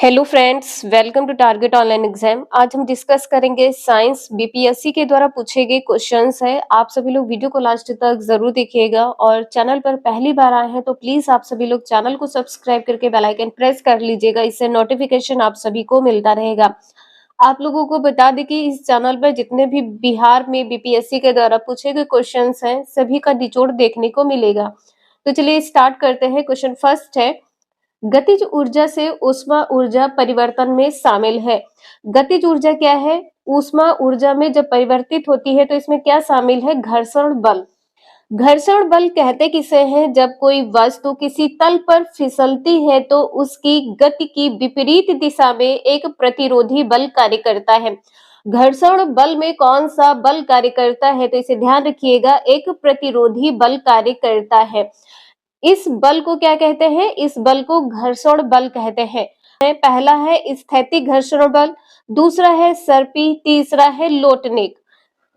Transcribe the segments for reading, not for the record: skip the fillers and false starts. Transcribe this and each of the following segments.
Hello friends, welcome to target online exam. आज हम discuss करेंगे साइंस बीपीएससी के द्वारा पूछे गए क्वेश्चंस है। आप सभी लोग वीडियो को लास्ट तक जरूर देखिएगा और चैनल पर पहली बार आए हैं तो प्लीज आप सभी लोग चैनल को सब्सक्राइब करके बेल आइकन प्रेस कर लीजिएगा। इससे नोटिफिकेशन आप सभी को मिलता रहेगा। आप लोगों को बता दें कि इस चैनल पर जितने भी बिहार में बीपीएससी के द्वारा पूछे गए क्वेश्चंस हैं सभी का निचोड़ देखने को मिलेगा। तो चलिए स्टार्ट करते हैं। क्वेश्चन फर्स्ट है, गतिज ऊर्जा से ऊष्मा ऊर्जा परिवर्तन में शामिल है। गतिज ऊर्जा क्या है? ऊष्मा ऊर्जा में जब परिवर्तित होती है तो इसमें क्या शामिल है? घर्षण बल। घर्षण बल कहते किसे हैं? जब कोई वस्तु किसी तल पर फिसलती है तो उसकी गति की विपरीत दिशा में एक प्रतिरोधी बल कार्य करता है। घर्षण बल में कौन सा बल कार्य करता है? तो इसे ध्यान रखिएगा, एक प्रतिरोधी बल कार्य करता है। इस बल को क्या कहते हैं? इस बल को घर्षण बल कहते हैं। पहला है स्थैतिक घर्षण बल, दूसरा है सर्पी, तीसरा है लोटनिक।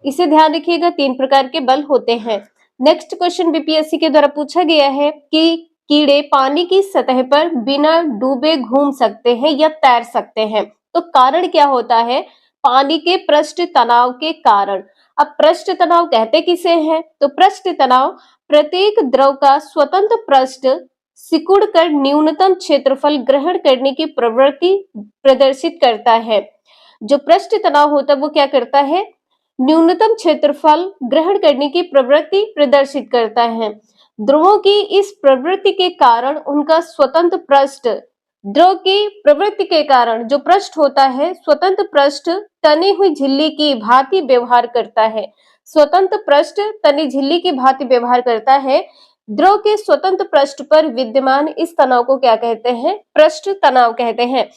इसे ध्यान रखिएगा, तीन प्रकार के बल होते हैं। नेक्स्ट क्वेश्चन बीपीएससी के द्वारा पूछा गया है कि कीड़े पानी की सतह पर बिना डूबे घूम सकते हैं या तैर सकते हैं, तो कारण क्या होता है? पानी के पृष्ठ तनाव के कारण। अब पृष्ठ तनाव कहते किसे हैं? तो पृष्ठ तनाव प्रत्येक द्रव का स्वतंत्र पृष्ठ सिकुड़ कर न्यूनतम क्षेत्रफल ग्रहण करने की प्रवृत्ति प्रदर्शित करता है। जो पृष्ठ तनाव होता है वो क्या करता है? न्यूनतम क्षेत्रफल ग्रहण करने की प्रवृत्ति प्रदर्शित करता है। ध्रुवों की इस प्रवृत्ति के कारण उनका स्वतंत्र पृष्ठ, ध्रुव की प्रवृत्ति के कारण जो पृष्ठ होता है स्वतंत्र पृष्ठ तनी हुई झिल्ली की भांति व्यवहार करता है। स्वतंत्र पृष्ठ तनी झिल्ली की भांति व्यवहार करता है। ध्रुव के स्वतंत्र पृष्ठ पर विद्यमान इस तनाव को क्या कहते हैं? पृष्ठ तनाव कहते हैं।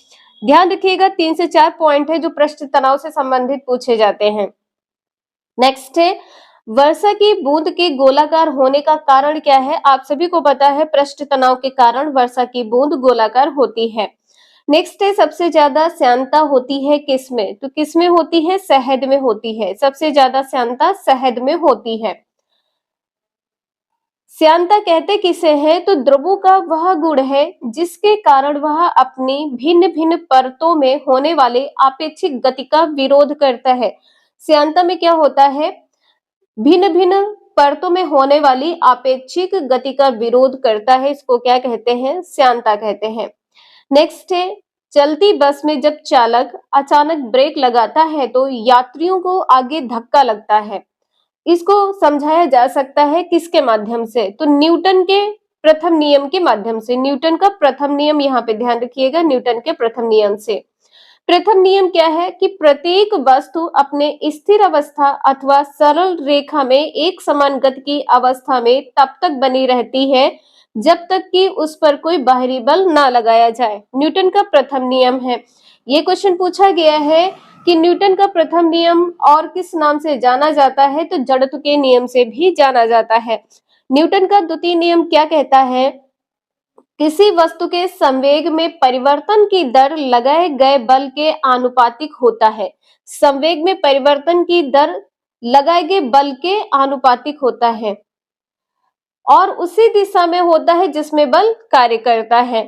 ध्यान रखिएगा, 3 से 4 पॉइंट है जो पृष्ठ तनाव से संबंधित पूछे जाते हैं। नेक्स्ट है, वर्षा की बूंद के गोलाकार होने का कारण क्या है? आप सभी को पता है पृष्ठ तनाव के कारण वर्षा की बूंद गोलाकार होती है। नेक्स्ट है, सबसे ज्यादा श्यानता होती है किसमें? तो किसमें होती है? शहद में होती है। सबसे ज्यादा श्यानता शहद में होती है। श्यानता कहते किसे हैं? तो द्रवों का वह गुण है जिसके कारण वह अपनी भिन्न भिन्न परतों में होने वाले आपेक्षिक गति का विरोध करता है। श्यानता में क्या होता है? भिन्न भिन्न परतों में होने वाली आपेक्षिक गति का विरोध करता है। इसको क्या कहते हैं? श्यानता कहते हैं। नेक्स्ट है, चलती बस में जब चालक अचानक ब्रेक लगाता है तो यात्रियों को आगे धक्का लगता है। इसको समझाया जा सकता है किसके माध्यम से? तो न्यूटन के प्रथम नियम के माध्यम से। न्यूटन का प्रथम नियम, यहाँ पे ध्यान रखिएगा, न्यूटन के प्रथम नियम से। प्रथम नियम क्या है कि प्रत्येक वस्तु अपने स्थिर अवस्था अथवा सरल रेखा में एक समान गति की अवस्था में तब तक बनी रहती है जब तक कि उस पर कोई बाहरी बल ना लगाया जाए। न्यूटन का प्रथम नियम है। ये क्वेश्चन पूछा गया है कि न्यूटन का प्रथम नियम और किस नाम से जाना जाता है? तो जड़त्व के नियम से भी जाना जाता है। न्यूटन का द्वितीय नियम क्या कहता है? किसी वस्तु के संवेग में परिवर्तन की दर लगाए गए बल के आनुपातिक होता है। संवेग में परिवर्तन की दर लगाए गए बल के आनुपातिक होता है और उसी दिशा में होता है जिसमें बल कार्य करता है।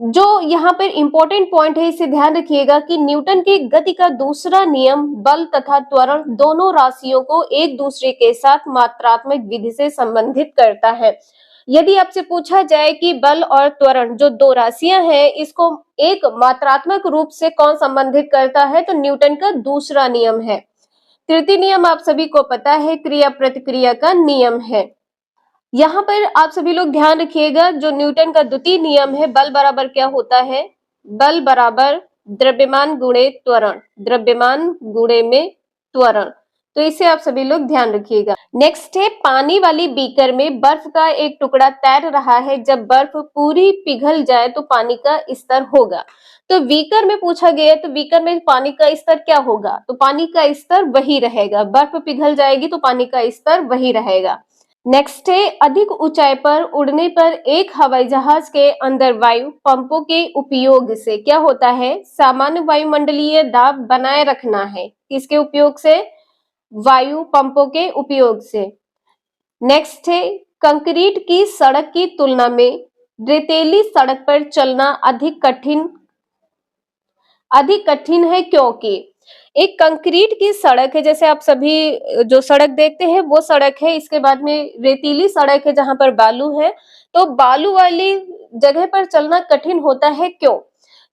जो यहाँ पर इंपॉर्टेंट पॉइंट है इसे ध्यान रखिएगा कि न्यूटन की गति का दूसरा नियम बल तथा त्वरण दोनों राशियों को एक दूसरे के साथ मात्रात्मक विधि से संबंधित करता है। यदि आपसे पूछा जाए कि बल और त्वरण जो दो राशियां हैं इसको एक मात्रात्मक रूप से कौन संबंधित करता है? तो न्यूटन का दूसरा नियम है। तृतीय नियम आप सभी को पता है, क्रिया प्रतिक्रिया का नियम है। यहाँ पर आप सभी लोग ध्यान रखिएगा, जो न्यूटन का द्वितीय नियम है, बल बराबर क्या होता है? बल बराबर द्रव्यमान गुणे त्वरण, द्रव्यमान गुणे में त्वरण। तो इसे आप सभी लोग ध्यान रखिएगा। नेक्स्ट है, पानी वाली बीकर में बर्फ का एक टुकड़ा तैर रहा है। जब बर्फ पूरी पिघल जाए तो पानी का स्तर होगा। तो बीकर में पूछा गया तो बीकर में पानी का स्तर क्या होगा? तो पानी का स्तर वही रहेगा। बर्फ पिघल जाएगी तो पानी का स्तर वही रहेगा। नेक्स्ट है, अधिक ऊंचाई पर उड़ने पर एक हवाई जहाज के अंदर वायु पंपों के उपयोग से क्या होता है? सामान्य वायुमंडलीय दाब बनाए रखना है। किसके उपयोग से? वायु पंपों के उपयोग से। नेक्स्ट है, कंक्रीट की सड़क की तुलना में रेतीली सड़क पर चलना अधिक कठिन अधिक कठिन है क्योंकि एक कंक्रीट की सड़क है, जैसे आप सभी जो सड़क देखते हैं वो सड़क है, इसके बाद में रेतीली सड़क है जहां पर बालू है, तो बालू वाली जगह पर चलना कठिन होता है। क्यों?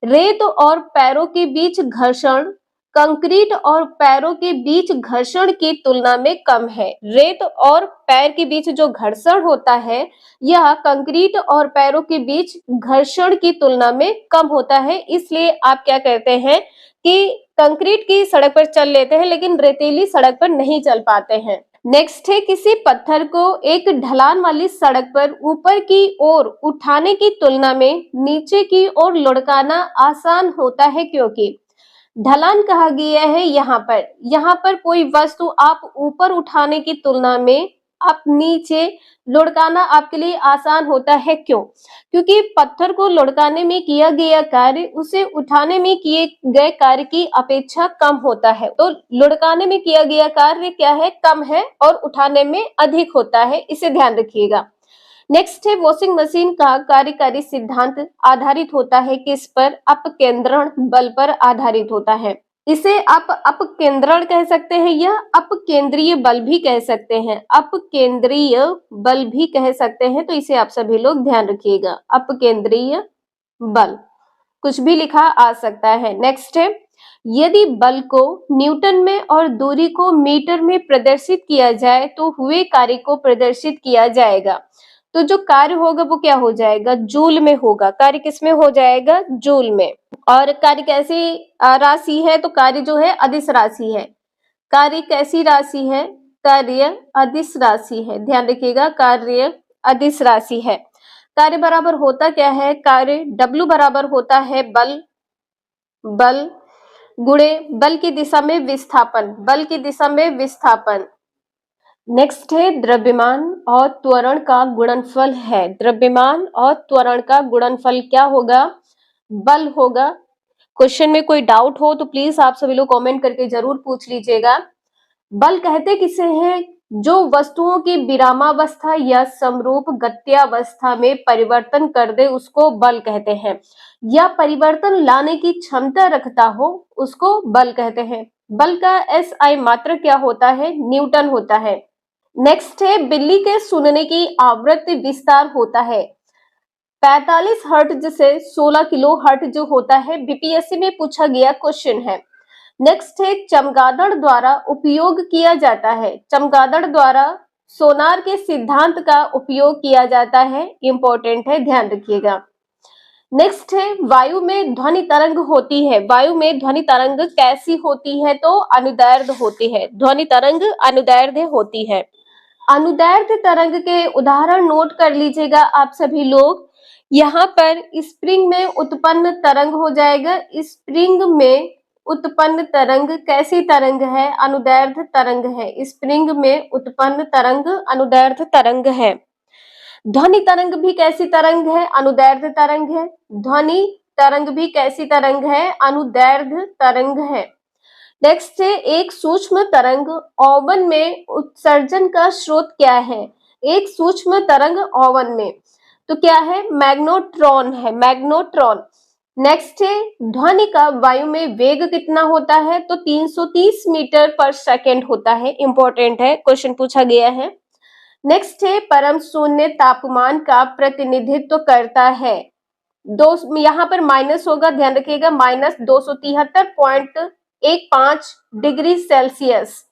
रेत और पैरों के बीच घर्षण कंक्रीट और पैरों के बीच घर्षण की तुलना में कम है। रेत और पैर के बीच जो घर्षण होता है यह कंक्रीट और पैरों के बीच घर्षण की तुलना में कम होता है, इसलिए आप क्या करते हैं कि कंक्रीट की सड़क पर चल लेते हैं लेकिन रेतीली सड़क पर नहीं चल पाते हैं। नेक्स्ट है, किसी पत्थर को एक ढलान वाली सड़क पर ऊपर की ओर उठाने की तुलना में नीचे की ओर लुढ़काना आसान होता है क्योंकि ढलान कहा गया है यहाँ पर कोई वस्तु आप ऊपर उठाने की तुलना में आप नीचे लुढ़काना आपके लिए आसान होता है। क्यों? क्योंकि पत्थर को लुढ़काने में किया गया कार्य उसे उठाने में किए गए कार्य की अपेक्षा कम होता है, तो लुढ़काने में किया गया कार्य क्या है? कम है, और उठाने में अधिक होता है, इसे ध्यान रखिएगा। नेक्स्ट है, वॉशिंग मशीन का कार्यकारी सिद्धांत आधारित होता है किस पर? अपकेंद्रण बल पर आधारित होता है। इसे आप अपकेंद्रण कह सकते हैं या अपकेंद्रीय बल भी कह सकते हैं, अपकेंद्रीय बल भी कह सकते हैं, तो इसे आप सभी लोग ध्यान रखिएगा, अपकेंद्रीय बल, कुछ भी लिखा आ सकता है। नेक्स्ट है, यदि बल को न्यूटन में और दूरी को मीटर में प्रदर्शित किया जाए तो हुए कार्य को प्रदर्शित किया जाएगा, तो जो कार्य होगा वो क्या हो जाएगा? जूल में होगा। कार्य किस में हो जाएगा? जूल में। और कार्य कैसी राशि है? तो कार्य जो है अदिश राशि है। कार्य कैसी राशि है? कार्य अदिश राशि है, ध्यान रखिएगा, कार्य अदिश राशि है। कार्य बराबर होता क्या है? कार्य W बराबर होता है बल गुणे बल की दिशा में विस्थापन, बल की दिशा में विस्थापन। नेक्स्ट है, द्रव्यमान और त्वरण का गुणनफल है। द्रव्यमान और त्वरण का गुणनफल क्या होगा? बल होगा। क्वेश्चन में कोई डाउट हो तो प्लीज आप सभी लोग कमेंट करके जरूर पूछ लीजिएगा। बल कहते किसे हैं? जो वस्तुओं की विरामावस्था या समरूप गत्यावस्था में परिवर्तन कर दे उसको बल कहते हैं, या परिवर्तन लाने की क्षमता रखता हो उसको बल कहते हैं। बल का SI मात्रक क्या होता है? न्यूटन होता है। नेक्स्ट है, बिल्ली के सुनने की आवृत्ति विस्तार होता है 45 हर्ट्ज से 16 किलो हर्ट्ज जो होता है, बीपीएससी में पूछा गया क्वेश्चन है। नेक्स्ट है, चमगादड़ द्वारा उपयोग किया जाता है, चमगादड़ द्वारा सोनार के सिद्धांत का उपयोग किया जाता है, इंपॉर्टेंट है, ध्यान रखिएगा। नेक्स्ट है, वायु में ध्वनि तरंग होती है, वायु में ध्वनि तरंग कैसी होती है? तो अनुदैर्ध्य होती है, ध्वनि तरंग अनुदैर्ध्य होती है। अनुदैर्ध्य तरंग के उदाहरण नोट कर लीजिएगा आप सभी लोग। यहाँ पर स्प्रिंग में उत्पन्न तरंग हो जाएगा, स्प्रिंग में उत्पन्न तरंग कैसी तरंग है? अनुदैर्ध्य तरंग है। स्प्रिंग में उत्पन्न तरंग अनुदैर्ध्य तरंग है। ध्वनि तरंग भी कैसी तरंग है? अनुदैर्ध्य तरंग है। ध्वनि तरंग भी कैसी तरंग है? अनुदैर्ध्य तरंग है। नेक्स्ट है, एक सूक्ष्म तरंग ओवन में उत्सर्जन का स्रोत क्या है? एक सूक्ष्म तरंग ओवन में, तो क्या है? मैग्नेट्रॉन है, मैग्नेट्रॉन। नेक्स्ट है, ध्वनि का वायु में वेग कितना होता है? तो 330 मीटर पर सेकेंड होता है, इंपॉर्टेंट है, क्वेश्चन पूछा गया है। नेक्स्ट है, परम शून्य तापमान का प्रतिनिधित्व करता है यहाँ पर माइनस होगा, ध्यान रखिएगा, -273.15 डिग्री सेल्सियस।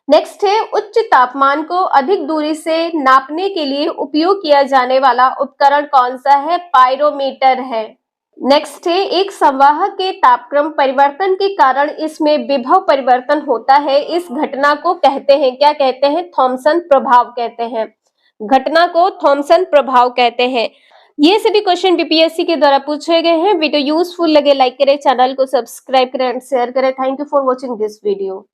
नेक्स्ट है, उच्च तापमान को अधिक दूरी से नापने के लिए उपयोग किया जाने वाला उपकरण कौन सा है? पायरोमीटर है। नेक्स्ट है, एक संवाहक के तापक्रम परिवर्तन के कारण इसमें विभव परिवर्तन होता है, इस घटना को कहते हैं, क्या कहते हैं? थॉमसन प्रभाव कहते हैं, घटना को थॉमसन प्रभाव कहते हैं। ये सभी क्वेश्चन बीपीएससी के द्वारा पूछे गए हैं। वीडियो यूजफुल लगे लाइक करें, चैनल को सब्सक्राइब करें एंड शेयर करें। Thank you for watching this video.